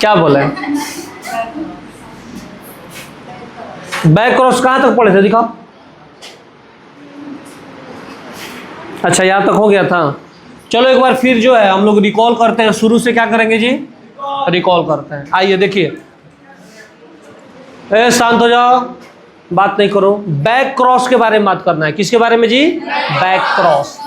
क्या बोले? Back cross कहां तक पढ़े थे दिखाओ। अच्छा यहां तक हो गया था। चलो एक बार फिर जो है हम लोग रिकॉल करते हैं, शुरू से क्या करेंगे जी? रिकॉल करते हैं। आइए देखिए, शांत हो जाओ, बात नहीं करो। बैक क्रॉस के बारे में बात करना है। किसके बारे में जी? Back cross.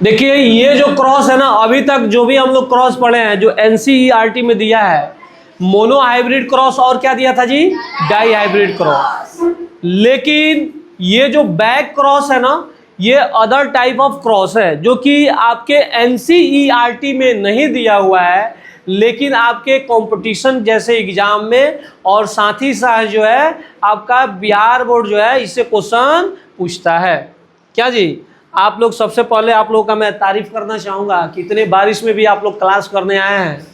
देखिए ये जो क्रॉस है ना, अभी तक जो भी हम लोग क्रॉस पढ़े हैं, जो एनसीईआरटी में दिया है, मोनो हाइब्रिड क्रॉस और क्या दिया था जी? Die hybrid cross. लेकिन ये जो बैक क्रॉस है ना, ये अदर टाइप ऑफ क्रॉस है जो कि आपके एनसीईआरटी में नहीं दिया हुआ है, लेकिन आपके कंपटीशन जैसे एग्जाम में और साथ ही साथ जो है आपका बिहार बोर्ड जो है इससे क्वेश्चन पूछता है। क्या जी? आप लोग सबसे पहले आप लोगों का मैं तारीफ करना चाहूँगा कि इतने बारिश में भी आप लोग क्लास करने आए हैं।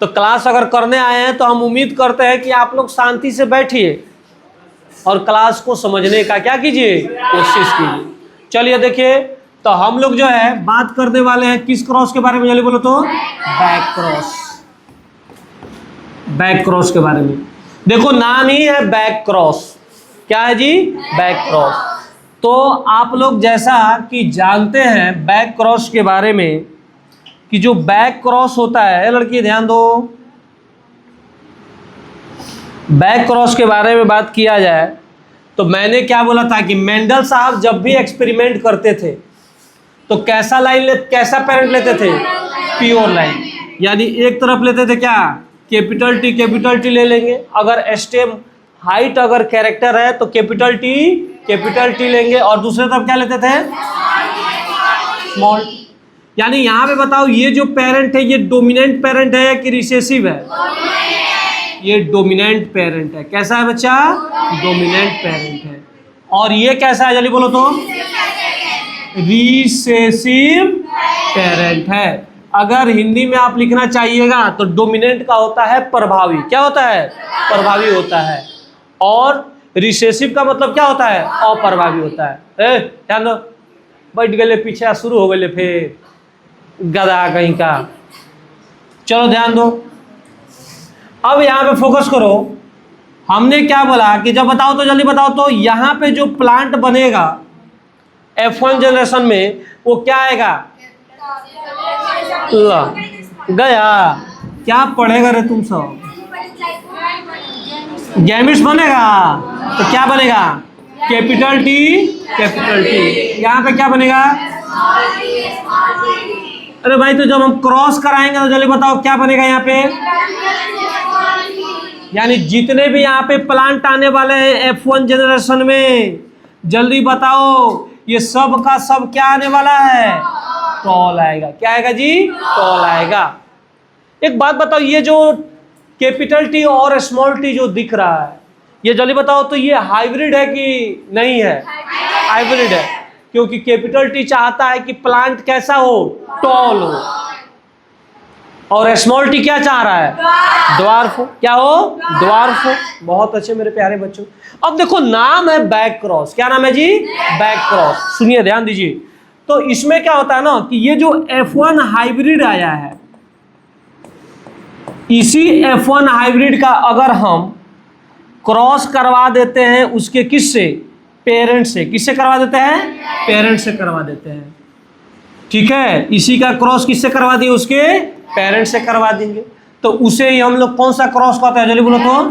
तो क्लास अगर करने आए हैं तो हम उम्मीद करते हैं कि आप लोग शांति से बैठिए और क्लास को समझने का क्या कीजिए? कोशिश कीजिए। चलिए देखिए, तो हम लोग जो है बात करने वाले हैं किस क्रॉस के बारे में? जल्दी बोलो तो। Back cross. बैक क्रॉस के बारे में देखो, नाम ही है बैक क्रॉस। क्या है जी? Back cross. तो आप लोग जैसा कि जानते हैं बैक क्रॉस के बारे में कि जो बैक क्रॉस होता है, लड़की ध्यान दो, बैक क्रॉस के बारे में बात किया जाए तो मैंने क्या बोला था कि मेंडल साहब जब भी एक्सपेरिमेंट करते थे तो कैसा कैसा पेरेंट लेते थे? Pure line. यानी एक तरफ लेते थे क्या? कैपिटल टी ले लेंगे। अगर स्टेम हाइट अगर कैरेक्टर है तो कैपिटल टी लेंगे, और दूसरे तरफ क्या लेते थे? स्मॉल। यानी यहाँ पे बताओ, ये जो पेरेंट है ये डोमिनेंट पेरेंट है कि रिसेसिव है? ये डोमिनेंट पेरेंट है। कैसा है बच्चा? डोमिनेंट पेरेंट है। और ये कैसा है? जल्दी बोलो तो। रिसेसिव पेरेंट है। अगर हिंदी में आप लिखना चाहिएगा तो डोमिनेंट का होता है प्रभावी। क्या होता है? प्रभावी होता है। और रिसेसिव का मतलब क्या होता है? अप्रभावी होता है। ध्यान दो, बैठ गए पीछे, शुरू हो गए फिर गधा कहीं का। चलो ध्यान दो, अब यहाँ पे फोकस करो। हमने क्या बोला कि जब बताओ तो जल्दी बताओ तो, यहाँ पे जो प्लांट बनेगा F1 जनरेशन में वो क्या आएगा? गया क्या पढ़ेगा रे तुम सब? गैमिट्स बनेगा तो क्या बनेगा? Capital T. यहाँ पे क्या बनेगा? अरे भाई, तो जब हम क्रॉस कराएंगे तो जल्दी बताओ क्या बनेगा यहाँ पे? यानी जितने भी यहाँ पे प्लांट आने वाले हैं F1 जनरेशन में, जल्दी बताओ ये सब का सब क्या आने वाला है? टॉल आएगा। क्या आएगा जी? टॉल आएगा। एक बात बताओ, ये जो कैपिटल टी और स्मॉल टी जो दिख रहा है, ये जल्दी बताओ तो ये हाइब्रिड है कि नहीं है? हाइब्रिड है, क्योंकि कैपिटल टी चाहता है कि प्लांट कैसा हो? टॉल हो। और स्मॉल टी क्या चाह रहा है? ड्वार्फ हो। क्या हो? ड्वार्फ हो। बहुत अच्छे मेरे प्यारे बच्चों। अब देखो, नाम है बैक क्रॉस। क्या नाम है जी? Back cross. सुनिए, ध्यान दीजिए। तो इसमें क्या होता है ना कि ये जो F1 हाइब्रिड आया है, इसी F1 हाइब्रिड का अगर हम क्रॉस करवा देते हैं उसके किससे? पेरेंट से। किससे करवा देते हैं? पेरेंट से करवा देते हैं। ठीक है, इसी का क्रॉस किससे करवा दिए? उसके पेरेंट से करवा देंगे। तो उसे ही हम लोग कौन सा क्रॉस कहते हैं? जल्दी बोलो तो।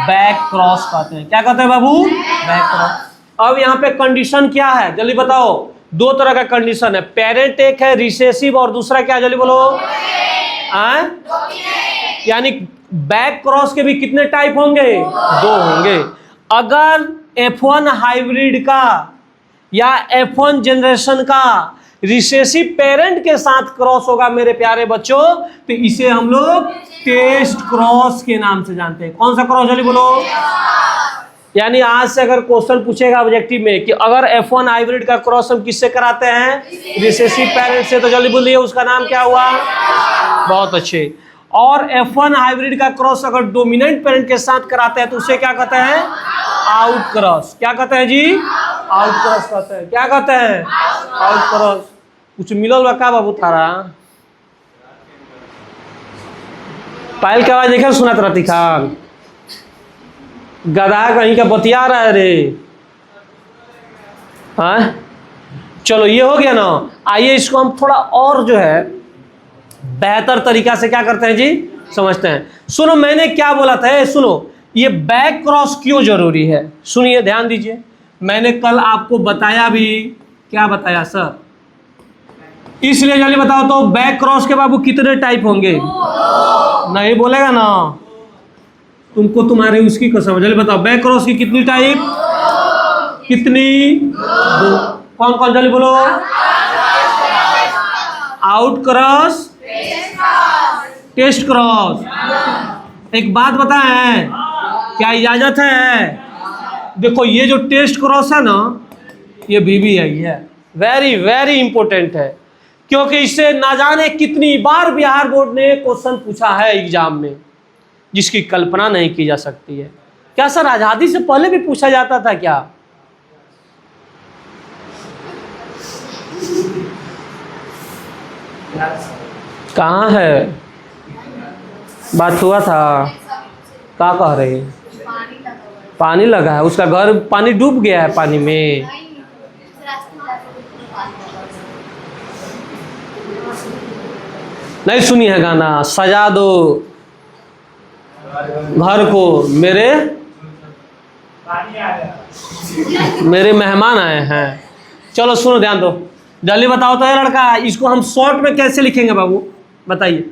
बैक क्रॉस कहते हैं। क्या कहते हैं बाबू? Back cross. अब यहाँ पे कंडीशन क्या है? जल्दी बताओ। दो तरह का कंडीशन है। पेरेंट एक है रिसेसिव, और दूसरा क्या? जल्दी बोलो। यानी बैक क्रॉस के भी कितने टाइप होंगे? दो होंगे। अगर F1 हाइब्रिड का या F1 जनरेशन का रिसेसिव पेरेंट के साथ क्रॉस होगा मेरे प्यारे बच्चों, तो इसे हम लोग टेस्ट क्रॉस के नाम से जानते हैं। कौन सा क्रॉस? जल्दी बोलो। यानी आज से अगर क्वेश्चन पूछेगा ऑब्जेक्टिव में कि अगर F1 हाइब्रिड का क्रॉस हम किससे कराते हैं? रिसेसिव पेरेंट से, तो जल्दी बोलिए उसका नाम क्या हुआ? बहुत अच्छे। और F1 हाइब्रिड का क्रॉस अगर डोमिनेंट पेरेंट के साथ कराते हैं तो उसे क्या कहते हैं? Out cross. क्या कहते हैं जी? आउट क्रॉस कहते हैं। क्या कहते हैं? Out cross. कुछ मिलल बा का बाबू थारा? पायल की आवाज देखा सुना रती खान, गधा कहीं का बतिया रहा है रे। हाँ चलो ये हो गया ना। आइए इसको हम थोड़ा और जो है बेहतर तरीका से क्या करते हैं जी, समझते हैं। सुनो मैंने क्या बोला था, सुनो ये बैक क्रॉस क्यों जरूरी है, सुनिए ध्यान दीजिए। मैंने कल आपको बताया भी, क्या बताया सर, इसलिए जल्दी बताओ तो बैक क्रॉस के बाबू कितने टाइप होंगे, नहीं बोलेगा ना तुमको तुम्हारे उसकी कसम। जल्दी बताओ बैक क्रॉस की कितनी टाइप, कितनी, दो। कौन कौन जल्दी बोलो, आउट क्रॉस, टेस्ट क्रॉस। एक बात बताएं, क्या इजाजत है, देखो ये जो टेस्ट क्रॉस है ना, ये BBI है, वेरी वेरी इंपॉर्टेंट है, क्योंकि इससे ना जाने कितनी बार बिहार बोर्ड ने क्वेश्चन पूछा है एग्जाम में, जिसकी कल्पना नहीं की जा सकती है। क्या सर आजादी से पहले भी पूछा जाता था क्या? कहाँ है, बात हुआ था, क्या कह रहे हैं? पानी लगा है, उसका घर पानी डूब गया है पानी में। नहीं सुनी है गाना, सजा दो घर को मेरे मेहमान आए हैं। चलो सुनो ध्यान दो, जल्दी बताओ तो ये लड़का, इसको हम शॉर्ट में कैसे लिखेंगे बाबू बताइए,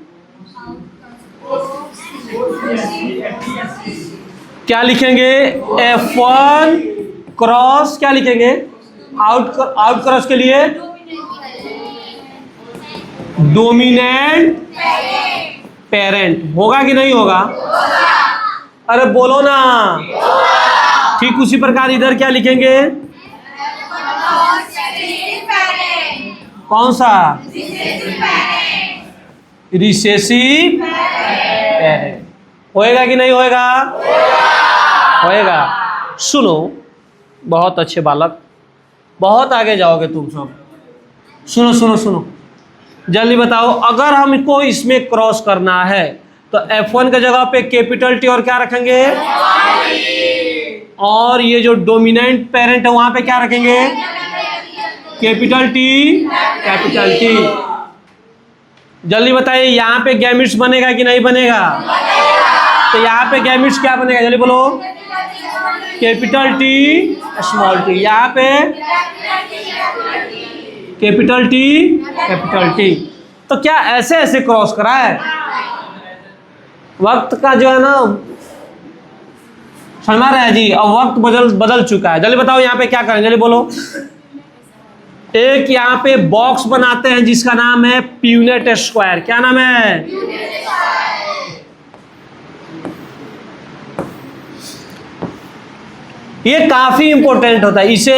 क्या लिखेंगे, F1 क्रॉस, क्या लिखेंगे, आउट क्रॉस के लिए डोमिनेंट पेरेंट, होगा कि नहीं होगा, अरे बोलो ना। ठीक उसी प्रकार इधर क्या लिखेंगे, कौन सा, रिसेसिव पेरेंट, होएगा कि नहीं होएगा, होएगा। सुनो बहुत अच्छे बालक, बहुत आगे जाओगे तुम सब। सुनो सुनो सुनो जल्दी बताओ, अगर हमको इसमें क्रॉस करना है तो F1 के जगह पे कैपिटल T और क्या रखेंगे, और ये जो डोमिनेंट पेरेंट है वहां पे क्या रखेंगे, कैपिटल T, कैपिटल T। जल्दी बताइए यहाँ पे गैमिट्स बनेगा कि नहीं बनेगा, तो यहाँ पे गैमिट्स क्या बनेगा, जल्दी बोलो, कैपिटल T स्मॉल t, यहाँ पे कैपिटल T कैपिटल T। तो क्या ऐसे ऐसे क्रॉस करा है, वक्त का जो है ना समझ रहे हैं जी, अब वक्त बदल चुका है। जल्दी बताओ यहाँ पे क्या करें, जल्दी बोलो। एक यहाँ पे बॉक्स बनाते हैं जिसका नाम है प्यूनेट स्क्वायर, क्या नाम है, ये काफी इंपॉर्टेंट होता है। इसे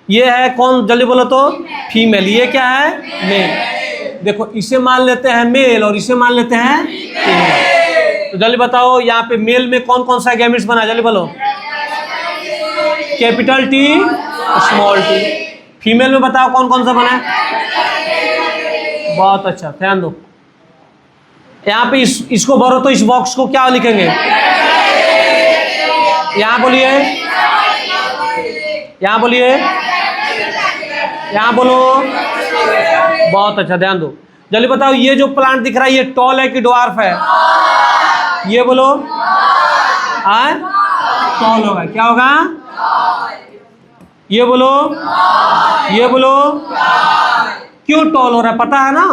ये है कौन, जल्दी बोलो तो, फीमेल, ये क्या है, मेल। देखो इसे मान लेते हैं मेल और इसे मान लेते हैं फीमेल। तो जल्दी बताओ यहाँ पे मेल में कौन कौन सा गैमेट्स बना, जल्दी बोलो, capital T small t। Female में बताओ कौन कौन सा बना है, बहुत अच्छा ध्यान दो। यहाँ पे इसको भरो तो इस बॉक्स को क्या लिखेंगे, यहाँ बोलिए, यहाँ बोलिए, यहाँ बोलो, बहुत अच्छा ध्यान दो। जल्दी बताओ ये जो प्लांट दिख रहा है ये टॉल है कि ड्वार्फ है, ये बोलो, टॉल होगा, क्या होगा, ये बोलो, ये बोलो, क्यों टॉल हो रहा है पता है ना,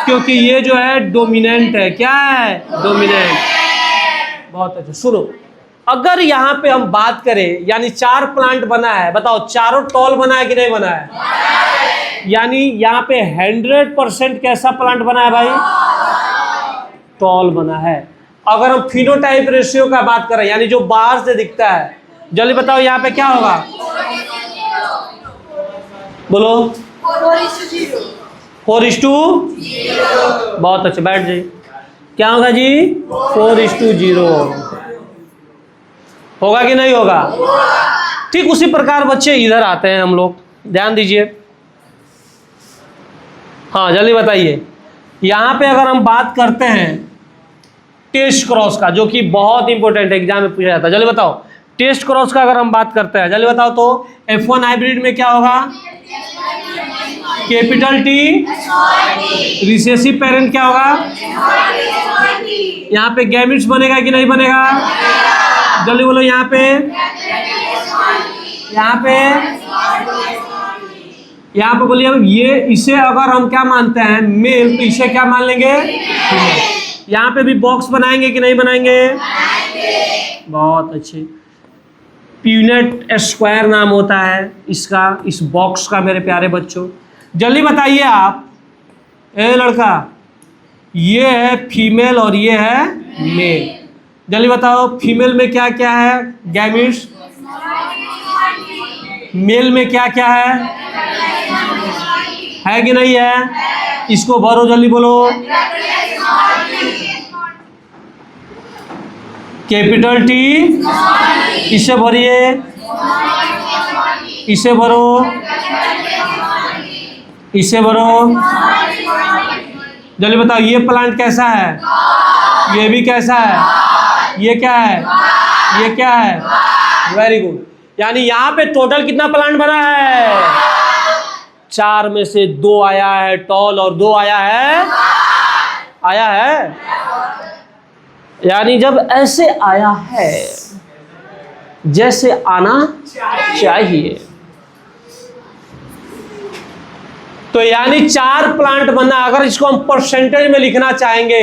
क्योंकि ये जो है डोमिनेंट है, क्या है, डोमिनेंट। बहुत अच्छा। सुनो अगर यहाँ पे हम बात करें, यानी 4 प्लांट बना है, बताओ चारों टॉल बना है कि नहीं बना है, यानी यहाँ पे 100% कैसा प्लांट बना है भाई, टॉल बना है। अगर हम फिनोटाइप रेशियो का बात करें, यानी जो बाहर से दिखता है, जल्दी बताओ यहाँ पे क्या होगा, बोलो 4:0। बहुत अच्छा, बैठ जाइए, क्या होगा जी, 4:0 होगा कि नहीं होगा। ठीक उसी प्रकार बच्चे इधर आते हैं हम लोग, ध्यान दीजिए। हाँ जल्दी बताइए, यहाँ पे अगर हम बात करते हैं टेस्ट क्रॉस का, जो कि बहुत इंपॉर्टेंट है, एग्जाम में पूछा जाता है। जल्दी बताओ, टेस्ट क्रॉस का अगर हम बात करते हैं, जल्दी बताओ तो F1 हाइब्रिड में क्या होगा? कैपिटल टी, रिसेसिव पेरेंट क्या होगा? यहाँ पे गैमेट्स बनेगा कि नहीं बनेगा? जल्दी बोलो, यहाँ पे बोलिए। ये इसे अगर हम क्या मानते हैं? मेल, तो इसे क्या मान लेंगे? यहाँ पे भी बॉक्स बनाएंगे कि नहीं बनाएंगे? बहुत अच्छे। प्यूनेट स्क्वायर नाम होता है इसका, इस बॉक्स का, मेरे प्यारे बच्चों। जल्दी बताइए आप, ए लड़का, ये है फीमेल और ये है मेल। जल्दी बताओ, फीमेल में क्या क्या है? गैमेट्स। मेल में क्या क्या है कि नहीं है? इसको भरो, जल्दी बोलो। कैपिटल टी, इसे भरिए, इसे भरो, इसे भरो। जल्दी बताओ, ये प्लांट कैसा है? ये भी कैसा है? ये क्या है? ये क्या है? Very good. यानी यहाँ पे टोटल कितना प्लांट बना है? 4 में से 2 आया है टॉल और 2 आया है। यानी जब ऐसे आया है जैसे आना चाहिए, तो यानी 4 प्लांट बना। अगर इसको हम परसेंटेज में लिखना चाहेंगे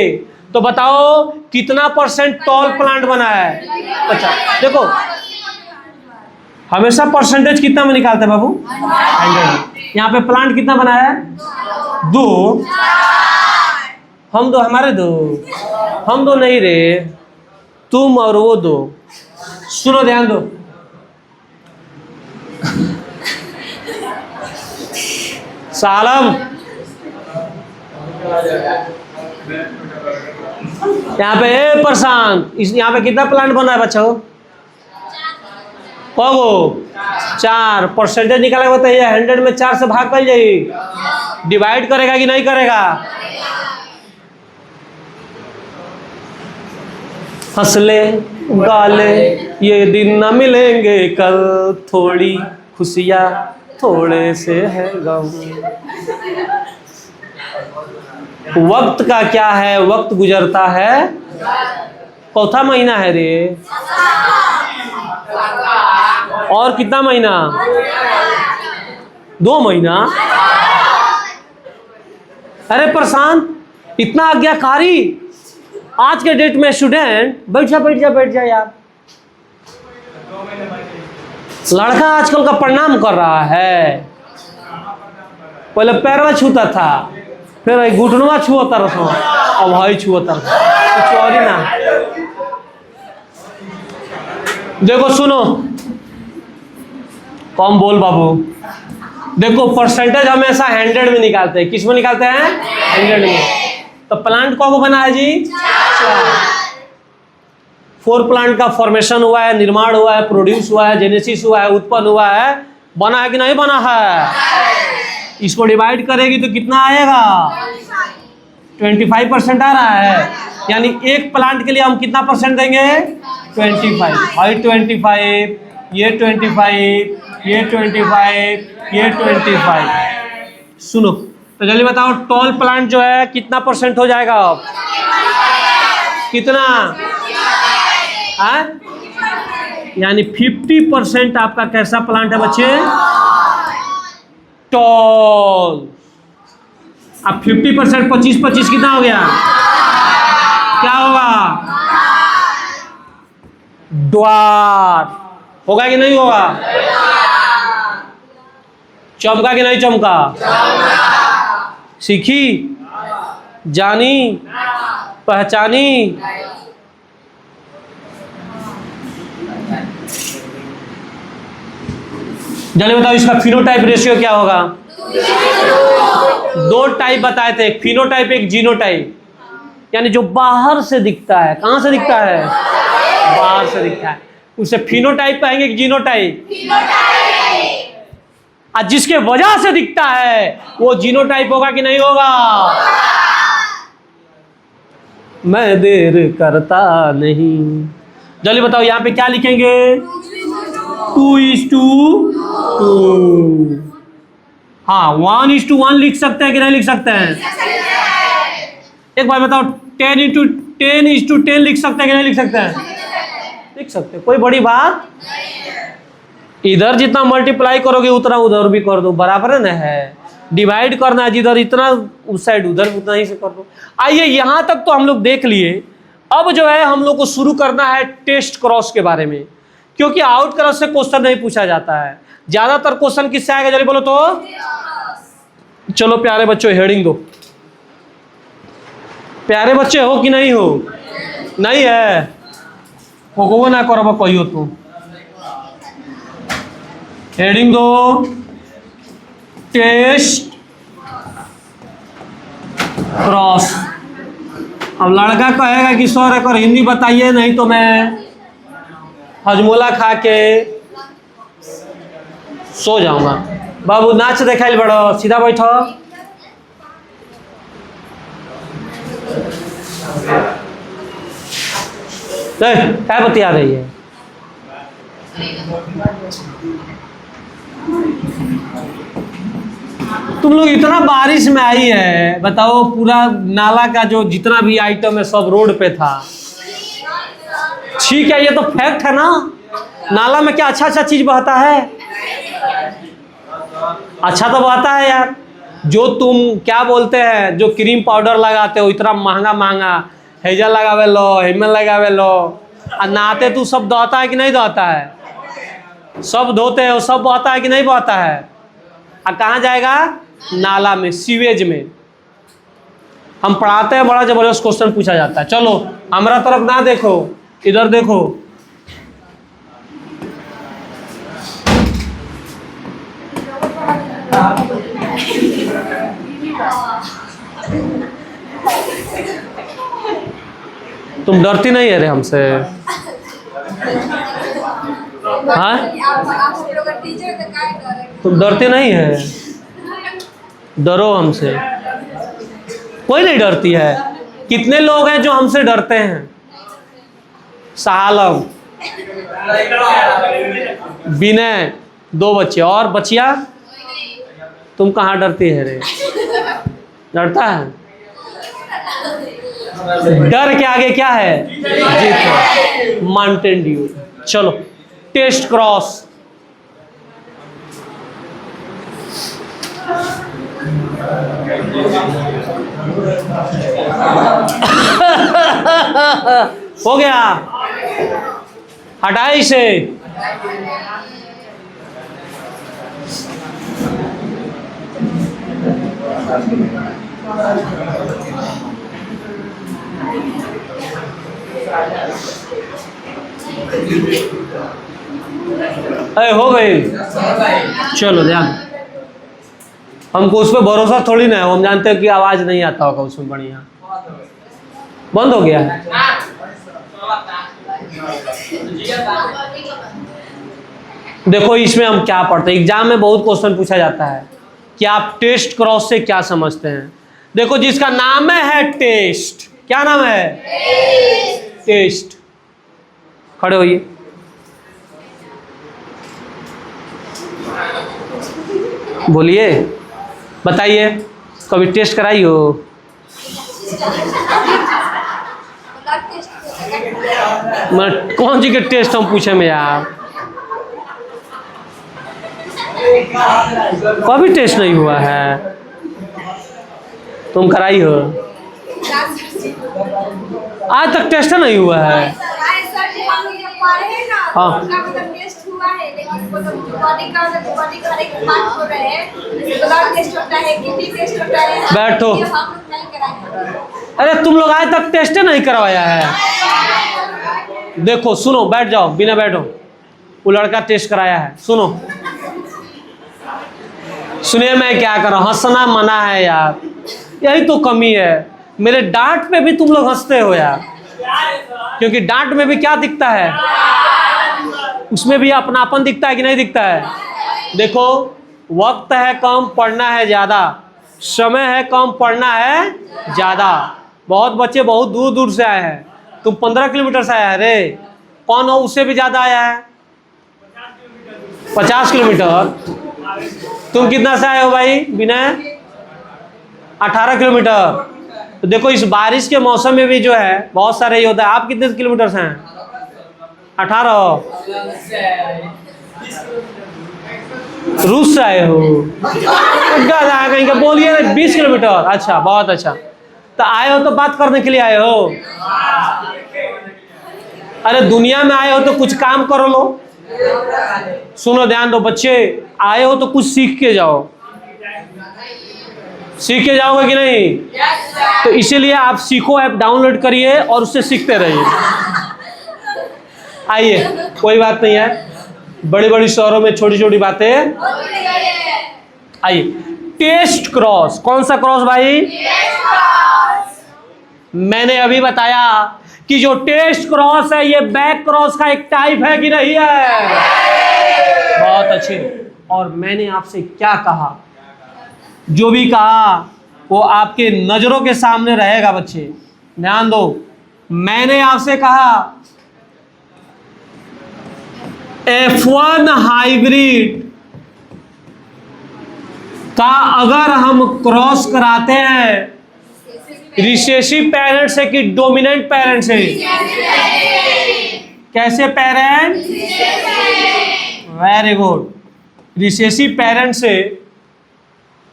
तो बताओ कितना परसेंट टॉल प्लांट बना है? 50। देखो, हमेशा परसेंटेज कितना में निकालते हैं बाबू? 100। यहाँ पे प्लांट कितना बना है? 2। हम 2, हमारे 2, हम 2 नहीं रे, तुम और वो 2। सुनो, ध्यान दो। सालम, यहाँ पे प्रशांत, यहाँ पे कितना प्लांट बना है बच्चों? कगो? 4। परसेंटेज निकालेगा बताइए। 100 में 4 से भाग कर जाइए। डिवाइड करेगा कि नहीं करेगा? हंसले गाले ये दिन न मिलेंगे कल, थोड़ी खुशियाँ थोड़े से है गम। वक्त का क्या है? वक्त गुजरता है। चौथा महीना है रे। और कितना महीना? 2 महीना। अरे प्रशांत, इतना आज्ञाकारी आज के डेट में स्टूडेंट। बैठ जा यार। लड़का आजकल का प्रणाम कर रहा है। पहले पैरवा छूता था, फिर घुटनवा छुअता रहा, अब भाई छुअता कुछ और ही ना। देखो सुनो, कम बोल बाबू। देखो, परसेंटेज हमेशा 100 में निकालते हैं। किस में निकालते हैं? 100 में। तो प्लांट कौन बना है जी? 4 प्लांट का फॉर्मेशन हुआ है, निर्माण हुआ है, प्रोड्यूस हुआ है, जेनेसिस हुआ है, उत्पन्न हुआ है। बना है कि नहीं बना है? इसको डिवाइड करेगी तो कितना आएगा? 25% आ रहा है। यानी एक प्लांट के लिए हम कितना परसेंट देंगे? 25। हाई 25, ये 25, ये 25, ये 25। सुनो तो जल्दी बताओ, टॉल प्लांट जो है कितना परसेंट हो जाएगा? अब कितना है? यानी 50% आपका कैसा प्लांट है बच्चे? टॉल। अब 50% 25 कितना हो गया? क्या होगा? ड्वार्फ। होगा कि नहीं होगा? चमका कि नहीं चमका? सीखी, जानी, पहचानी। जल्दी बताओ, इसका फिनोटाइप रेशियो क्या होगा? 2 टाइप बताए थे, एक फिनोटाइप, एक जीनोटाइप। यानी जो बाहर से दिखता है। कहां से दिखता है? बाहर से दिखता है, उसे फिनोटाइप कहेंगे कि जीनोटाइप? और जिसके वजह से दिखता है वो जीनोटाइप होगा कि नहीं होगा? मैं देर करता नहीं। जल्दी बताओ यहाँ पे क्या लिखेंगे? 2:2। हाँ, 1:1 लिख सकते हैं कि नहीं लिख सकते हैं? एक बार बताओ, 10:10 लिख सकते हैं कि नहीं लिख सकते हैं? लिख सकते हैं, कोई बड़ी बात। इधर जितना मल्टीप्लाई करोगे उतना उधर भी कर दो, बराबर है ना। है डिवाइड करना है, जिधर इतना उस साइड उधर उतना ही से कर दो। आइए, यहां तक तो हम लोग देख लिए। अब जो है हम लोग को शुरू करना है टेस्ट क्रॉस के बारे में, क्योंकि आउट क्रॉस से क्वेश्चन नहीं पूछा जाता है। ज्यादातर क्वेश्चन किससे आएगा? जल्दी बोलो तो। चलो प्यारे बच्चों, हेडिंग दो। प्यारे बच्चे हो कि नहीं हो? नहीं है, वो ना करो कोई हो तुम। हेडिंग दो, टेस्ट क्रॉस। अब लड़का कहेगा कि सर एक और हिंदी बताइए, नहीं तो मैं हजमोला खा के सो जाऊंगा। बाबू नाच देखाइल बड़ो, सीधा बैठो। क्या बतिया रही है? तुम लोग इतना बारिश में आई है, बताओ पूरा नाला का जो जितना भी आइटम है सब रोड पे था। ठीक है, ये तो फैक्ट है ना। नाला में क्या अच्छा अच्छा चीज बहता है? अच्छा तो बहता है यार। जो तुम क्या बोलते हैं, जो क्रीम पाउडर लगाते हो इतना महंगा महंगा, हेजल लगावे लो, हिमल लगावे लो, और नहाते तू सब दहता है कि नहीं दहता है? सब धोते हो, सब बहता है कि नहीं बहता है? और कहाँ जाएगा? नाला में, सीवेज में। हम पढ़ाते हैं, बड़ा जबरदस्त क्वेश्चन पूछा जाता है। चलो हमारा तरफ ना देखो, इधर देखो। तुम डरती नहीं है रे हमसे? हाँ, तुम डरते नहीं है? डरो हमसे। कोई नहीं डरती है। कितने लोग हैं जो हमसे डरते हैं? सालम, विनय, 2 बच्चे और बचिया। तुम कहाँ डरती है रे? डरता है? डर के आगे क्या है? जीत है। Mountain Dew. चलो टेस्ट क्रॉस। हो गया, हटाई से। अरे हो गई। चलो ध्यान, हमको उस पर भरोसा थोड़ी ना है। हम जानते हैं कि आवाज नहीं आता होगा उसमें बढ़िया। बंद हो गया है। देखो इसमें हम क्या पढ़ते हैं, एग्जाम में बहुत क्वेश्चन पूछा जाता है कि आप टेस्ट क्रॉस से क्या समझते हैं। देखो जिसका नाम है टेस्ट, क्या नाम है? टेस्ट। खड़े होइए। बोलिए, बताइए, कभी टेस्ट कराई हो? मैं कौन सी के टेस्ट हम पूछे में यार? कभी टेस्ट नहीं हुआ है। तुम कराई हो? आज तक टेस्ट नहीं हुआ है। हाँ, बैठो। अरे तुम लोग आज तक टेस्ट नहीं करवाया है। देखो सुनो, बैठ जाओ, बिना बैठो। वो लड़का टेस्ट कराया है। सुनो सुनिए, मैं क्या कर रहा हूँ? हंसना मना है यार, यही तो कमी है। मेरे डांट पे भी तुम लोग हंसते हो यार, क्योंकि डांट में भी क्या दिखता है? उसमें भी अपनापन दिखता है कि नहीं दिखता है? देखो, वक्त है कम, पढ़ना है ज्यादा। समय है कम, पढ़ना है ज्यादा। बहुत बच्चे बहुत दूर दूर से आए हैं, तुम 15 किलोमीटर से आया है रे, कौन हो उससे भी ज्यादा आया है? 50 किलोमीटर। तुम कितना से आए हो भाई विनय? 18 किलोमीटर। तो देखो इस बारिश के मौसम में भी जो है बहुत सारे ये होता है। आप कितने किलोमीटर से हैं? 18। रूस से आए हो? कहीं का बोलिए 20 किलोमीटर। अच्छा, बहुत अच्छा। तो आए हो तो बात करने के लिए आए हो? अरे दुनिया में आए हो तो कुछ काम करो लो। सुनो ध्यान दो बच्चे, आए हो तो कुछ सीख के जाओ। सीख के जाओगे कि नहीं? तो इसीलिए आप सीखो ऐप डाउनलोड करिए और उससे सीखते रहिए। आइए, कोई बात नहीं है, बड़ी बड़ी शहरों में छोटी छोटी बातें। आइए, टेस्ट क्रॉस। कौन सा क्रॉस भाई? मैंने अभी बताया कि जो टेस्ट क्रॉस है ये बैक क्रॉस का एक टाइप है कि नहीं है? बहुत अच्छे। और मैंने आपसे क्या कहा, जो भी कहा वो आपके नजरों के सामने रहेगा बच्चे, ध्यान दो। मैंने आपसे कहा F1 हाइब्रिड का अगर हम क्रॉस कराते हैं रिसेसिव पेरेंट से कि डोमिनेंट पेरेंट से? कैसे parent? Very good, recessive parent से।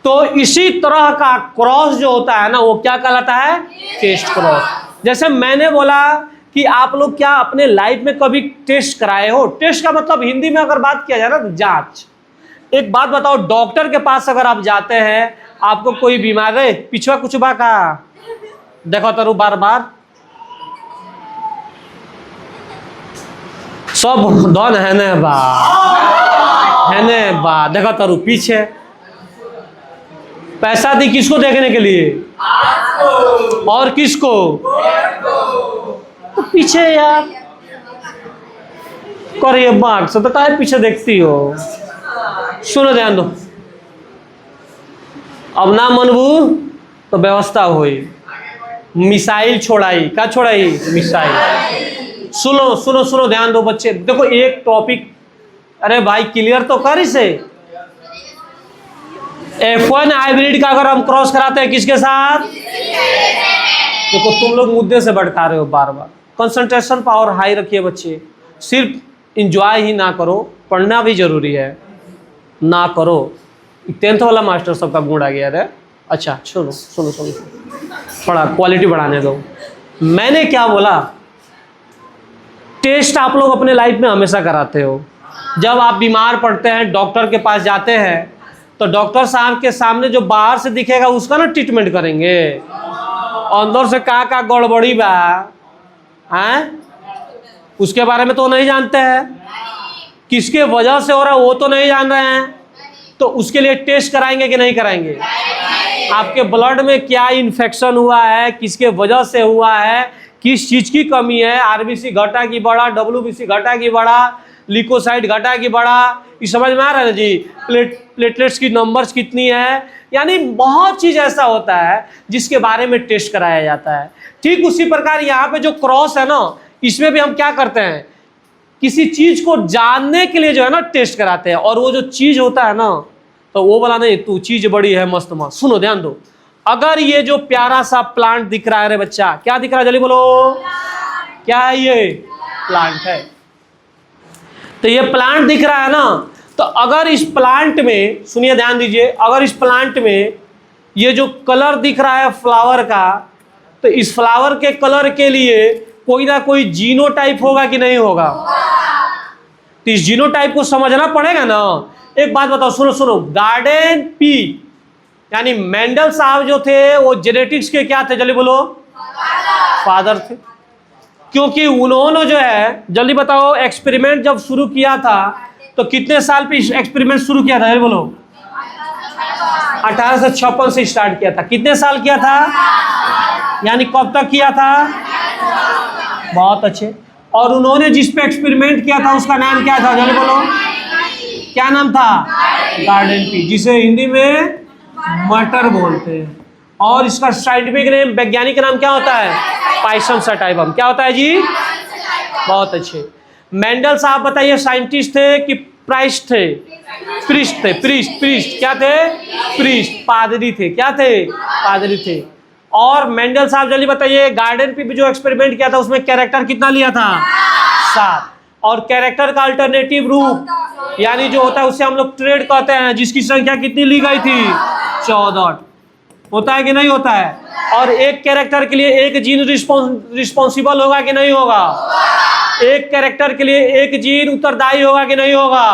तो इसी तरह का क्रॉस जो होता है ना वो क्या कहलाता है? Test cross. जैसे मैंने बोला कि आप लोग क्या अपने लाइफ में कभी टेस्ट कराए हो? टेस्ट का मतलब हिंदी में अगर बात किया जाए ना तो जांच। एक बात बताओ, डॉक्टर के पास अगर आप जाते हैं, आपको कोई बीमार है, पिछवा कुछवा का देखो तरु बार बार सब धन है ने बा देखो तरु पीछे पैसा दी किसको देखने के लिए? और किसको? तो पीछे यार करिए बाग से तो काहे पीछे देखती हो? सुनो ध्यान दो, अब ना मनबू तो व्यवस्था हुई। मिसाइल छोड़ाई, क्या छोड़ाई? मिसाइल। सुनो सुनो सुनो ध्यान दो बच्चे, देखो एक टॉपिक, अरे भाई क्लियर तो कर इसे। F1 हाइब्रिड का अगर हम क्रॉस कराते हैं किसके साथ? देखो तुम लोग मुद्दे से भटका रहे हो बार बार। कंसंट्रेशन पावर हाई रखिए बच्चे, सिर्फ इंजॉय ही ना करो, पढ़ना भी जरूरी है। ना करो, 10th वाला मास्टर सबका गुण आ गया है। अच्छा सुनो सुनो सुनो, थोड़ा क्वालिटी बढ़ाने दो। मैंने क्या बोला? टेस्ट आप लोग अपने लाइफ में हमेशा कराते हो। जब आप बीमार पड़ते हैं, डॉक्टर के पास जाते हैं, तो डॉक्टर साहब के सामने जो बाहर से दिखेगा उसका ना ट्रीटमेंट करेंगे। अंदर से का गड़बड़ी बा हैं, उसके बारे में तो नहीं जानते हैं। किसके वजह से हो रहा है वो तो नहीं जान रहे हैं। तो उसके लिए टेस्ट कराएंगे कि नहीं कराएंगे? आपके ब्लड में क्या इन्फेक्शन हुआ है, किसके वजह से हुआ है, किस चीज की कमी है, आरबीसी घटा की बढ़ा, डब्ल्यूबीसी घटा की बढ़ा, लिकोसाइड घटा की बढ़ा, ये समझ में आ रहा है ना जी? प्लेटलेट्स की नंबर्स कितनी है, यानी बहुत चीज ऐसा होता है जिसके बारे में टेस्ट कराया जाता है। ठीक उसी प्रकार यहाँ पे जो क्रॉस है ना, इसमें भी हम क्या करते हैं, किसी चीज को जानने के लिए जो है ना टेस्ट कराते हैं। और वो जो चीज होता है ना, तो वो वाला नहीं, तू चीज बड़ी है मस्त मस्त। सुनो ध्यान दो, अगर ये जो प्यारा सा प्लांट दिख रहा है रे बच्चा, क्या दिख रहा है जल्दी बोलो? क्या है ये? प्लांट है। तो ये प्लांट दिख रहा है ना, तो अगर इस प्लांट में, सुनिए ध्यान दीजिए, अगर इस प्लांट में ये जो कलर दिख रहा है फ्लावर का, तो इस फ्लावर के कलर के लिए कोई ना कोई जीनोटाइप होगा कि नहीं होगा? तो इस जीनोटाइप को समझना पड़ेगा ना। एक बात बताओ, सुनो सुनो, गार्डन पी यानी मेंडल साहब जो थे वो जेनेटिक्स के क्या थे जल्दी बोलो? फादर थे। क्योंकि उन्होंने जो है, जल्दी बताओ, एक्सपेरिमेंट जब शुरू किया था तो कितने साल पे एक्सपेरिमेंट शुरू किया था जल्दी बोलो? 1856 से स्टार्ट किया था। कितने साल किया था? यानी कब तक किया था? बहुत अच्छे। और उन्होंने जिस पे एक्सपेरिमेंट किया था उसका नाम क्या था जल्दी बोलो? क्या नाम था? गार्डन पी, जिसे हिंदी में मटर बोलते हैं। और इसका साइंटिफिक नेम, वैज्ञानिक नाम क्या होता है? Pisum sativum. क्या होता है जी? बहुत अच्छे। मेंडल साहब बताइए साइंटिस्ट थे कि प्राइस्ट थे? प्रीस्ट थे। प्रीस्ट क्या थे? प्रीस्ट, पादरी थे। क्या थे? पादरी थे। और मेंडल साहब जल्दी बताइए, गार्डन पे भी जो एक्सपेरिमेंट किया था उसमें कैरेक्टर कितना लिया था? 7। और कैरेक्टर का अल्टरनेटिव रूप यानी जो होता है उससे हम लोग ट्रेड कहते हैं, जिसकी संख्या कितनी ली गई थी? 14। होता है कि नहीं होता है? और एक कैरेक्टर के लिए एक जीन रिस्पॉन्सिबल होगा कि नहीं होगा? एक कैरेक्टर के लिए एक जीन उत्तरदायी होगा कि नहीं होगा?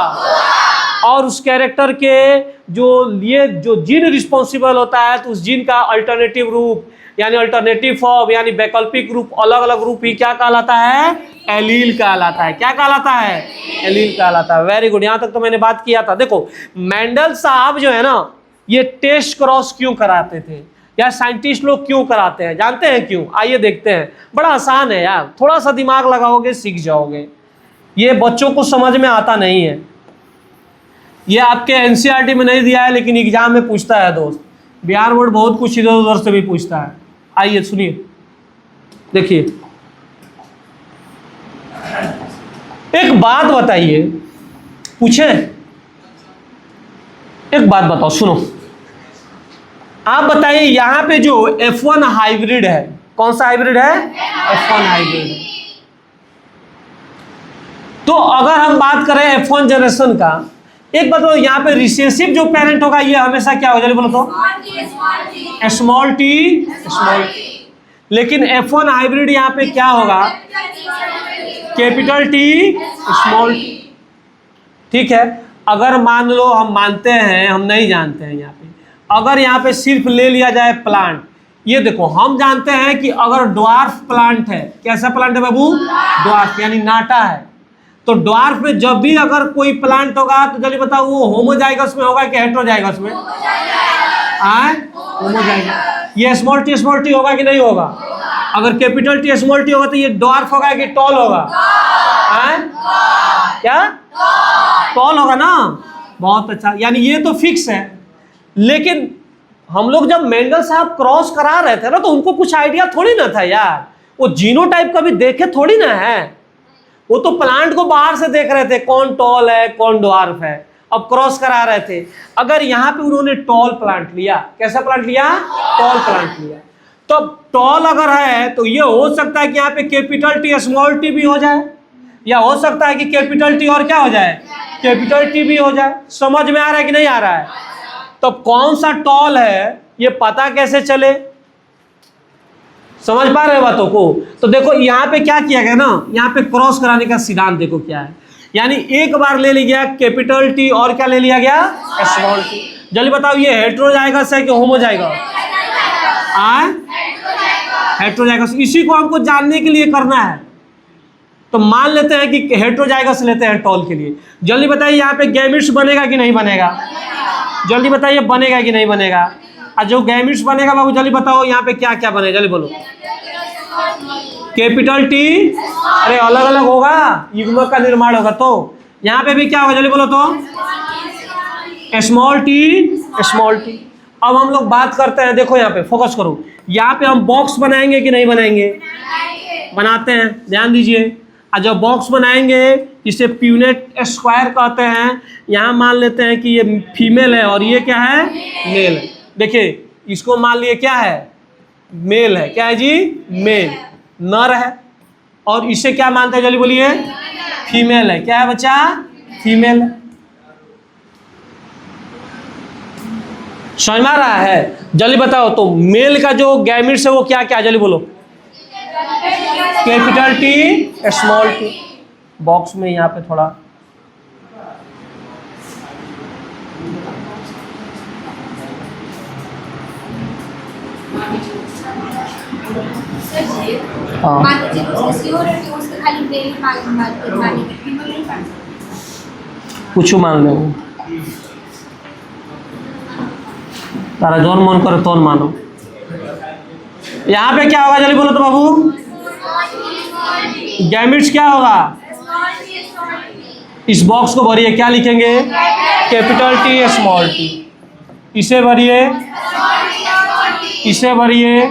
और उस कैरेक्टर के जो लिए जो जीन रिस्पॉन्सिबल होता है तो उस जीन का अल्टरनेटिव रूप यानी अल्टरनेटिव फॉर्म यानी वैकल्पिक रूप, अलग अलग रूप ही क्या कहलाता है? एलील कहलाता है। क्या कहलाता है? एलील कहलाता है। वेरी गुड, यहां तक तो मैंने बात किया था। देखो मेंडल साहब जो है ना, ये टेस्ट क्रॉस क्यों कराते थे या साइंटिस्ट लोग क्यों कराते हैं? जानते हैं क्यों? आइए देखते हैं। बड़ा आसान है यार, थोड़ा सा दिमाग लगाओगे सीख जाओगे। ये बच्चों को समझ में आता नहीं है। ये आपके एनसीईआरटी में नहीं दिया है लेकिन एग्जाम में पूछता है दोस्त। बिहार बोर्ड बहुत कुछ इधर उधर से भी पूछता है। आइए सुनिए, देखिए एक बात बताइए, पूछे एक बात बताओ, सुनो। आप बताइए यहां पे जो F1 हाइब्रिड है, कौन सा हाइब्रिड है? F1 हाइब्रिड है। तो अगर हम बात करें F1 जनरेशन का, एक बात बताओ, यहाँ पे रिसेसिव जो पेरेंट होगा ये हमेशा क्या होगा? बोलो तो स्मॉल टी। लेकिन F1 हाइब्रिड यहाँ पे क्या होगा? Capital T small T. ठीक है, अगर मान लो हम मानते हैं, हम नहीं जानते हैं यहाँ पे, अगर यहाँ पे सिर्फ ले लिया जाए प्लांट, ये देखो हम जानते हैं कि अगर ड्वार्फ प्लांट है, कैसा प्लांट है बाबू? ड्वार्फ यानी नाटा है। तो ड्वार्फ में जब भी अगर कोई प्लांट होगा तो जल्दी बताओ वो होमोजाइगस में होगा कि हेटेरोजाइगस में? होमोजाइगस। ये स्मॉल टी होगा कि नहीं होगा? अगर कैपिटल टी स्मॉल टी होगा तो ये ड्वार्फ होगा कि टॉल होगा? क्या टॉल होगा ना? बहुत अच्छा, यानी ये तो फिक्स है। लेकिन हम लोग जब मेंडल साहब क्रॉस करा रहे थे ना तो उनको कुछ आइडिया थोड़ी ना था यार, वो जीनोटाइप कभी देखे थोड़ी ना है। वो तो प्लांट को बाहर से देख रहे थे, कौन टॉल है कौन ड्वार्फ है, अब क्रॉस करा रहे थे। अगर यहाँ पे उन्होंने टॉल प्लांट लिया, कैसा प्लांट लिया? टॉल प्लांट लिया। तो टॉल अगर है तो ये हो सकता है कि यहाँ पे कैपिटल टी स्मॉल टी भी हो जाए, या हो सकता है कि कैपिटल टी और क्या हो जाए? कैपिटल टी भी हो जाए। समझ में आ रहा है कि नहीं आ रहा है? तो कौन सा टॉल है ये पता कैसे चले? समझ पा रहे हैं बातों को? तो देखो यहाँ पे क्या किया गया ना, यहाँ पे क्रॉस कराने का सिद्धांत देखो क्या है। यानी एक बार ले लिया कैपिटल टी और क्या ले लिया गया? Small T. जल्दी बताओ ये हेटेरोजाइगस है कि होमोजाइगस? हेटेरोजाइगस। इसी को हमको जानने के लिए करना है। तो मान लेते हैं कि हेटेरोजाइगस लेते हैं टॉल के लिए। जल्दी बताइए यहाँ पे गैमिट्स बनेगा कि नहीं बनेगा? जल्दी बताइए बनेगा कि नहीं बनेगा? और जो गैमिट्स बनेगा बाबू जल्दी बताओ यहाँ पे क्या क्या बनेगा? जल्दी बोलो। कैपिटल टी, अरे अलग अलग होगा, युग्मक का निर्माण होगा। तो यहाँ पे भी क्या होगा? जल्दी बोलो तो स्मॉल टी। अब हम लोग बात करते हैं, देखो यहाँ पे फोकस करो, यहाँ पे हम बॉक्स बनाएंगे कि नहीं बनाएंगे? बनाते हैं, ध्यान दीजिए। और जब बॉक्स बनाएंगे इसे प्यूनेट स्क्वायर कहते हैं। यहाँ मान लेते हैं कि ये फीमेल है और ये क्या है? मेल है। देखिए इसको मान लिए क्या है? मेल है। क्या है जी? मेल, नर है। और इसे क्या मानते हैं? जल्दी बोलिए। फीमेल है। क्या है बच्चा? फीमेल है। समझ में आ रहा है? जल्दी बताओ तो मेल का जो गैमिट्स है वो क्या क्या? जल्दी बोलो। Capital T small T. Box में यहाँ पे थोड़ा कुछ मान लो, तारा जोन मन करे तो मानो। यहाँ पे क्या होगा? जल्दी बोलो तो बाबू। गैमिट्स क्या होगा? इस बॉक्स को भरिए, क्या लिखेंगे? Capital T small T. इसे भरिए, इसे भरिए,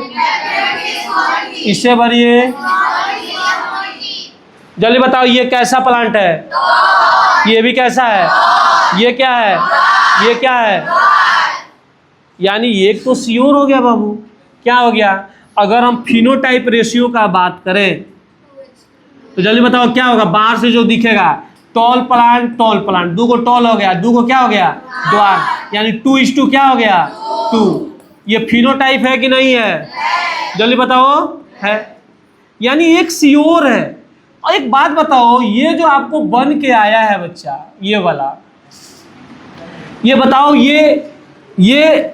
इसे भरिए। जल्दी बताओ ये कैसा प्लांट है? ये भी कैसा है? ये क्या है? ये क्या है? यानी एक तो श्योर हो गया बाबू। क्या हो गया? अगर हम फिनोटाइप रेशियो का बात करें तो जल्दी बताओ क्या होगा? बाहर से जो दिखेगा टॉल प्लांट, टॉल प्लांट, दो को टॉल हो गया, दो को क्या हो गया? ड्वार्फ। यानी 2:2 क्या हो गया? 2। ये फिनोटाइप है कि नहीं है? जल्दी बताओ। है। यानी एक श्योर है। और एक बात बताओ, ये जो आपको बन के आया है बच्चा, ये वाला, ये बताओ ये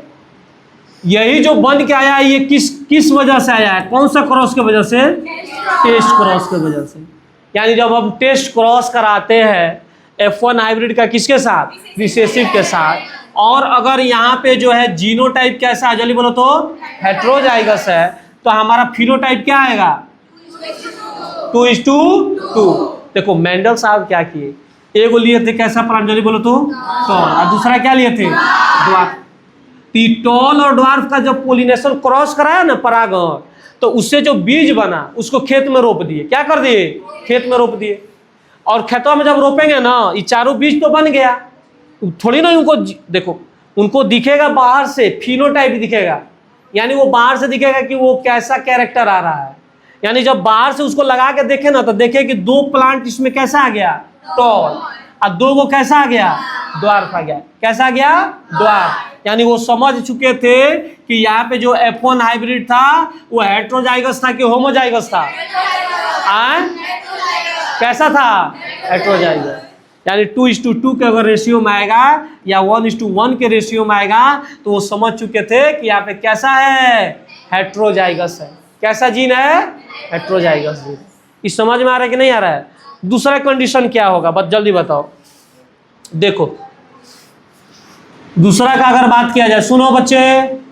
यही जो बन के आया है, ये किस वजह से आया है? कौन सा क्रॉस की वजह से? टेस्ट क्रॉस की वजह से। यानी जब हम टेस्ट क्रॉस कराते हैं F1 हाइब्रिड का किसके साथ? रिसेसिव के साथ। और अगर यहाँ पे जो है जीनोटाइप कैसा है? जल्दी बोलो तो हेट्रोजाइगस है, तो हमारा फिनोटाइप क्या आएगा? 2:2। देखो मेंडल साहब क्या किए, एगो लिए थे कैसा प्लांट? जल्दी बोलो तो टॉल, और दूसरा क्या लिए थे? ड्वार्फ। टॉल और ड्वार्फ का जब पोलिनेशन क्रॉस कराया ना परागण, तो उससे जो बीज बना उसको खेत में रोप दिए। क्या कर दिए? खेत में रोप दिए। और खेतों में जब रोपेंगे ना, ये चारों बीज तो बन गया, थोड़ी ना उनको देखो, उनको दिखेगा बाहर से, फिनोटाइप दिखेगा। यानी वो बाहर से दिखेगा कि वो कैसा कैरेक्टर आ रहा है। यानी जब बाहर से उसको लगा के देखे ना, तो देखे कि 2 प्लांट इसमें कैसा आ गया? टॉल। और 2 को कैसा आ गया? ड्वार्फ आ गया। कैसा आ गया? ड्वार्फ। यानी वो समझ चुके थे कि यहाँ पे जो F1 हाइब्रिड था वो हेट्रोजाइगस था कि होमोजाइगस था? कैसा था? हेट्रोजाइगस। यानी 2:2 के अगर रेशियो में आएगा या 1:1 के रेशियो में आएगा, तो वो समझ चुके थे कि यहाँ पे कैसा है? हेट्रोजाइगस है। कैसा जीन है? Heterozygous gene. इस समझ में आ रहा है कि नहीं आ रहा है? दूसरा कंडीशन क्या होगा? बस जल्दी बताओ। देखो दूसरा का अगर बात किया जाए, सुनो बच्चे,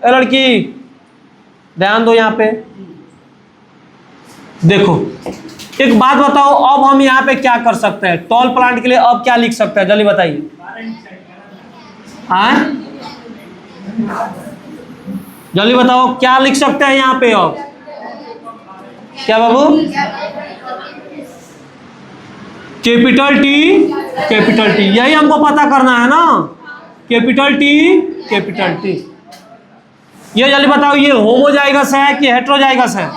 लड़की ध्यान दो यहाँ पे। देखो एक बात बताओ, अब हम यहाँ पे क्या कर सकते हैं? टॉल प्लांट के लिए अब क्या लिख सकते हैं? जल्दी बताइए। हाँ जल्दी बताओ क्या लिख सकते हैं यहाँ पे अब? क्या बाबू? कैपिटल टी, यही हमको पता करना है ना। Capital T. ये जल्दी बताओ, ये होमोजाइगस है कि हेट्रोजाइगस है?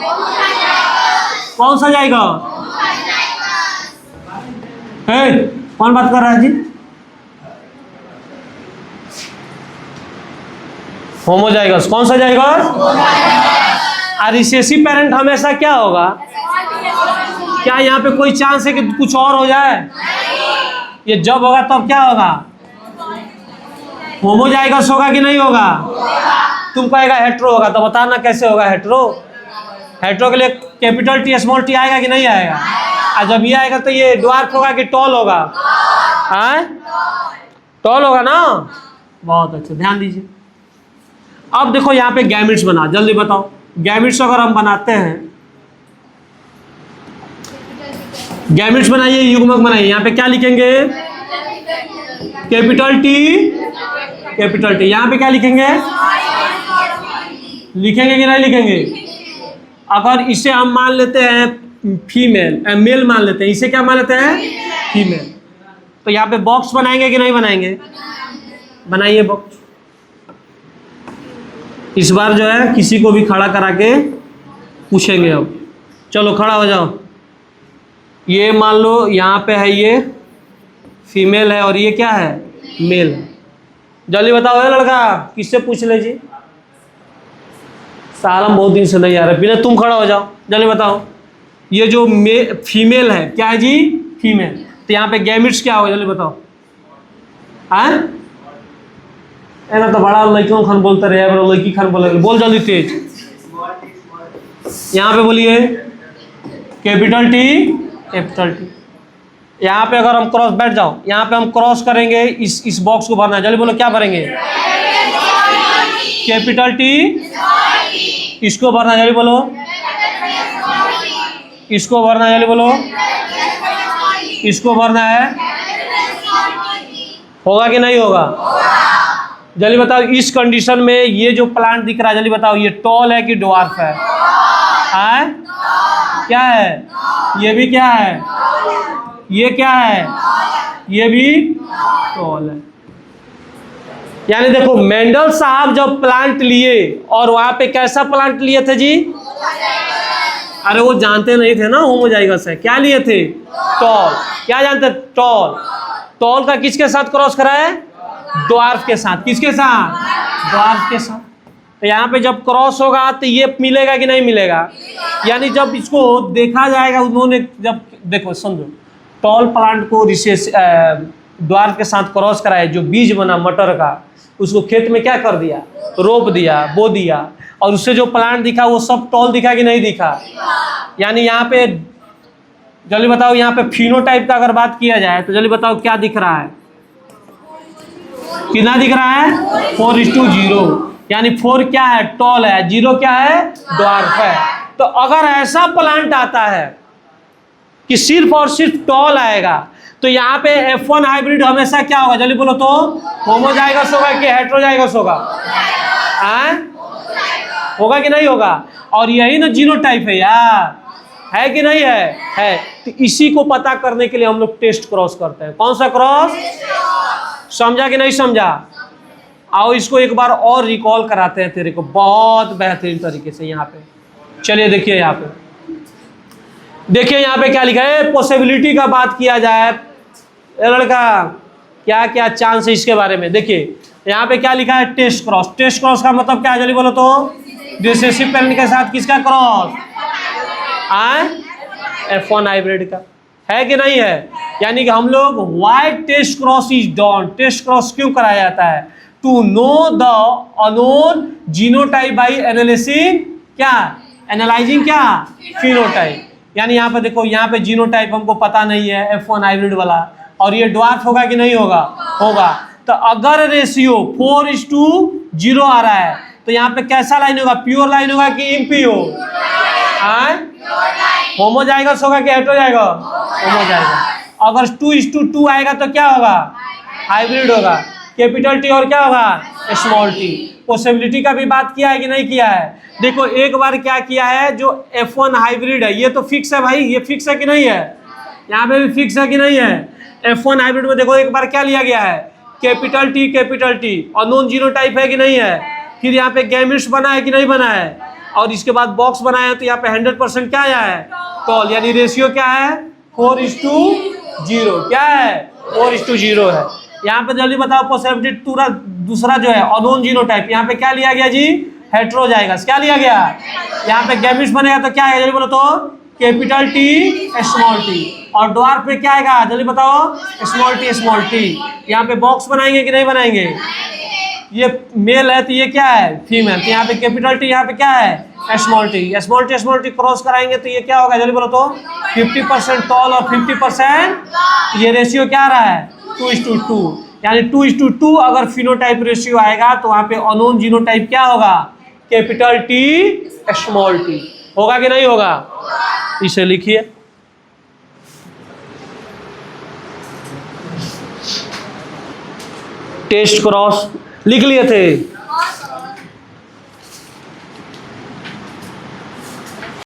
कौन सा जाएगा? कौन बात कर रहा है जी? होमोजाइगस। कौन सा जाएगा? और रिसेसिव पेरेंट हमेशा क्या होगा? क्या यहाँ पे कोई चांस है कि कुछ और हो जाए? ये जब होगा तब क्या होगा? होमोजाइगस होगा कि नहीं होगा? तुम कहेगा हेट्रो होगा, तो बताना कैसे होगा हेट्रो? हेट्रो के लिए कैपिटल टी स्मॉल टी आएगा कि नहीं आएगा? और जब ये आएगा तो ये ड्वार्फ होगा कि टॉल होगा? टॉल होगा ना। बहुत अच्छा, ध्यान दीजिए। अब देखो यहाँ पे गैमेट्स बना, जल्दी बताओ। गैमेट्स अगर हम बनाते हैं, गैमेट्स बनाइए, युग्मक बनाइए। यहाँ पे क्या लिखेंगे? Capital T. यहाँ पे क्या लिखेंगे? लिखेंगे कि नहीं लिखेंगे? अगर इसे हम मान लेते हैं फीमेल, मेल मान लेते हैं, इसे क्या मान लेते हैं? फीमेल। तो यहाँ पे बॉक्स बनाएंगे कि नहीं बनाएंगे? बनाइए बॉक्स। इस बार जो है किसी को भी खड़ा करा के पूछेंगे। अब चलो खड़ा हो जाओ। ये मान लो यहाँ पे है, ये फीमेल है और ये क्या है? मेल है। जल्दी बताओ है लड़का, किससे पूछ ले जी? सालम बहुत दिन से नहीं आ रहा। बिना तुम खड़ा हो जाओ, जल्दी बताओ। ये जो फीमेल है क्या है जी? फीमेल। तो यहाँ पे गैमेट्स क्या होगा? जल्दी बताओ। ना तो बड़ा लड़कियों खान बोलते रहे, लड़की खान बोले, बोल जल्दी तेज। यहाँ पे बोलिए कैपिटल टी। यहाँ पे अगर हम क्रॉस, बैठ जाओ, यहाँ पे हम क्रॉस करेंगे, इस बॉक्स को भरना है। जल्दी बोलो क्या भरेंगे? Capital T. इसको भरना, जल्दी बोलो। इसको भरना, जल्दी बोलो। इसको भरना है। होगा कि नहीं होगा? जल्दी बताओ इस कंडीशन में ये जो प्लांट दिख रहा है, जल्दी बताओ ये टॉल है कि ड्वार्फ है? क्या है? ये भी क्या है? ये क्या है? ये भी टॉल है। यानी देखो मेंडल साहब जब प्लांट लिए और वहां पे कैसा प्लांट लिए थे जी? अरे वो जानते नहीं थे ना होमोजाइगस है, क्या लिए थे? टॉल। क्या जानते? टॉल। टॉल का किसके साथ क्रॉस करा है? ड्वार्फ के साथ। किसके साथ? ड्वार्फ के साथ। तो यहाँ पे जब क्रॉस होगा तो ये मिलेगा कि नहीं मिलेगा? यानी जब इसको देखा जाएगा, उन्होंने जब देखो समझो टॉल प्लांट को रिसेस ड्वार्फ के साथ क्रॉस कराए, जो बीज बना मटर का उसको खेत में क्या कर दिया? रोप दिया, बो दिया, और उससे जो प्लांट दिखा वो सब टॉल दिखा कि नहीं दिखा? यानी यहाँ पे जल्दी बताओ, यहाँ पे फिनोटाइप का अगर बात किया जाए तो जल्दी बताओ क्या दिख रहा है? कितना दिख रहा है? 4:0। यानी 4 क्या है? टॉल है, 0 क्या है? ड्वार्फ है। तो अगर ऐसा प्लांट आता है कि सिर्फ और सिर्फ टॉल आएगा तो यहाँ पे F1 हाइब्रिड हमेशा क्या होगा? जल्दी बोलो तो होमोजाइगस होगा कि हेटेरोजाइगस होगा? होगा कि नहीं होगा? और यही ना जीनोटाइप है यार, है कि नहीं है? है। तो इसी को पता करने के लिए हम लोग टेस्ट क्रॉस करते हैं। कौन सा क्रॉस? समझा कि नहीं समझा? आओ इसको एक बार और रिकॉल कराते हैं तेरे को बहुत बेहतरीन तरीके से। यहाँ पे चलिए देखिए, यहाँ पे देखिए, यहाँ पे क्या लिखा है? पॉसिबिलिटी का बात किया जाए, लड़का क्या क्या चांस है इसके बारे में। देखिए यहाँ पे क्या लिखा है? Test cross. टेस्ट क्रॉस का मतलब क्या है? जल्दी बोलो तो रिसेसिव पेरेंट के साथ किसका क्रॉस? F1 हाइब्रिड का, है कि नहीं है? यानी कि हम लोग why test cross is done. Test cross क्यों कराया जाता है? To know the unknown genotype by analysing क्या? एनालाइजिंग क्या? फिनोटाइप। यानी यहाँ पे देखो, यहाँ पे जीनोटाइप हमको पता नहीं है F1 हाइब्रिड वाला, और ये ड्वार्फ होगा कि नहीं होगा? होगा। तो अगर रेशियो 4:0 आ रहा है तो यहाँ पे कैसा लाइन होगा? प्योर लाइन होगा कि इम्प्योर? होमोजाइगस होगा कि हेटेरोजाइगस? होमोजाइगस। अगर 2:2 आएगा तो क्या होगा? हाइब्रिड होगा। कैपिटल टी और क्या होगा? Small T. पॉसिबिलिटी का भी बात किया है कि नहीं किया है? देखो एक बार क्या किया है, जो F1 हाइब्रिड है ये तो फिक्स है भाई, ये फिक्स है कि नहीं है? यहाँ पे भी फिक्स है कि नहीं है? F1 हाइब्रिड में देखो एक बार क्या लिया गया है? कैपिटल टी अननोन जीनोटाइप है कि नहीं है? फिर यहाँ पे गैमेट्स बना है कि नहीं बना है? और इसके बाद बॉक्स बनाया है तो यहाँ पे 100% क्या आया है? टॉल। यानी रेशियो क्या है? 4:0। क्या है? 4:0 है। यहाँ पे जल्दी बताओ पॉसिबिलिटी दूसरा जो है अननोन जीनोटाइप, यहाँ पे क्या लिया गया जी? हेटेरोजाइगस। क्या लिया गया? यहाँ पे गैमेट्स बनेगा तो क्या है? जल्दी बोलो तो कैपिटल टी स्मॉल टी। और ड्वार्फ पे क्या आएगा? जल्दी बताओ स्मॉल टी। यहाँ पे बॉक्स बनाएंगे कि नहीं बनाएंगे? ये मेल है तो ये क्या है? फीमेल। तो यहाँ पे कैपिटल टी, यहाँ पे क्या है? स्मॉल टी क्रॉस कराएंगे तो ये क्या होगा? जल्दी बोलो तो 50% टॉल और 50%। ये रेशियो क्या आ रहा है? 2:2। यानी 2:2 अगर फिनोटाइप रेशियो आएगा तो वहाँ पे अननोन जीनोटाइप क्या होगा? Capital T small T. होगा कि नहीं होगा? इसे लिखिए। टेस्ट क्रॉस लिख लिए थे।